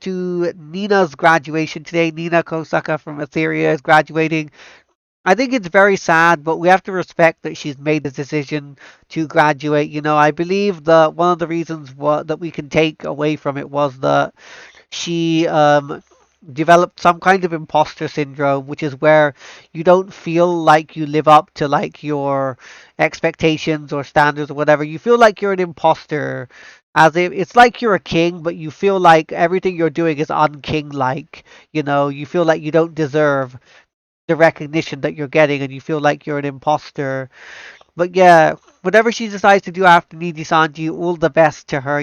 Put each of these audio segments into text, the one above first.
to Nina's graduation today. Nina Kosaka from Ethyria is graduating. I think it's very sad, but we have to respect that she's made this decision to graduate. I believe that one of the reasons that we can take away from it was that she developed some kind of imposter syndrome, which is where you don't feel like you live up to like your expectations or standards or whatever. You feel like you're an imposter, as if it's like you're a king, but you feel like everything you're doing is unking-like. You feel like you don't deserve the recognition that you're getting, and you feel like you're an imposter. But yeah, whatever she decides to do after Nijisanji, all the best to her.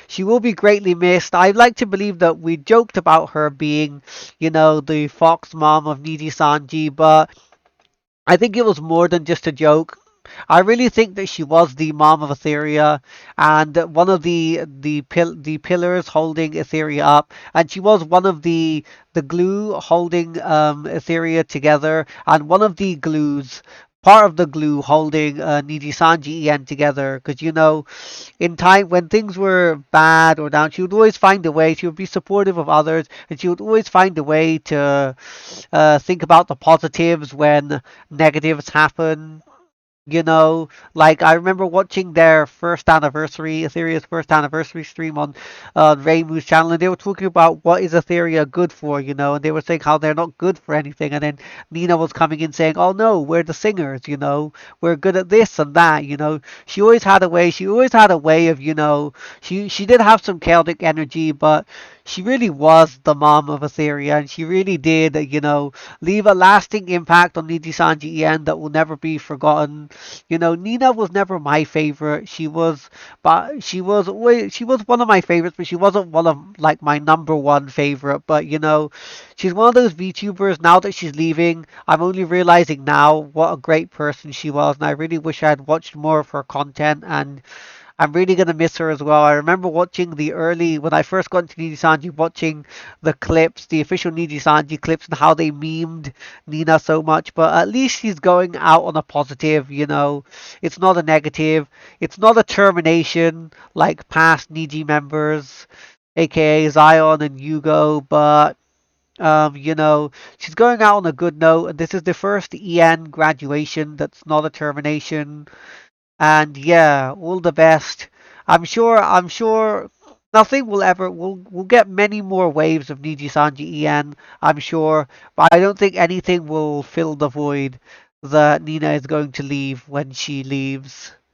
She will be greatly missed. I'd like to believe that we joked about her being, the fox mom of Nijisanji, but I think it was more than just a joke. I really think that she was the mom of Ethyria and one of the pillars holding Ethyria up, and she was one of the glue holding Ethyria together, and one of the glues. Part of the glue holding Nijisanji EN together, because in time when things were bad or down, she would always find a way. She would be supportive of others, and she would always find a way to think about the positives when negatives happen. Like I remember watching their first anniversary, Etherea's first anniversary stream on Reimu's channel, and they were talking about what is Etheria good for, and they were saying how they're not good for anything, and then Nina was coming in saying, "Oh no, we're the singers, we're good at this and that." She always had a way. She always had a way of, she did have some chaotic energy, but she really was the mom of Etheria, and she really did, leave a lasting impact on Nijisanji EN that will never be forgotten. Nina was never my favorite. But she was one of my favorites, but she wasn't one of like my number one favorite. But she's one of those VTubers. Now that she's leaving, I'm only realizing now what a great person she was, and I really wish I had watched more of her content. And I'm really gonna miss her as well. I remember watching when I first got into Nijisanji, watching the clips, the official Nijisanji clips, and how they memed Nina so much. But at least she's going out on a positive. It's not a negative. It's not a termination like past Niji members, aka Zion and Yugo. But she's going out on a good note, and this is the first EN graduation that's not a termination. And yeah, all the best. I'm sure nothing will ever we'll get many more waves of Nijisanji EN, I'm sure, but I don't think anything will fill the void that Nina is going to leave when she leaves.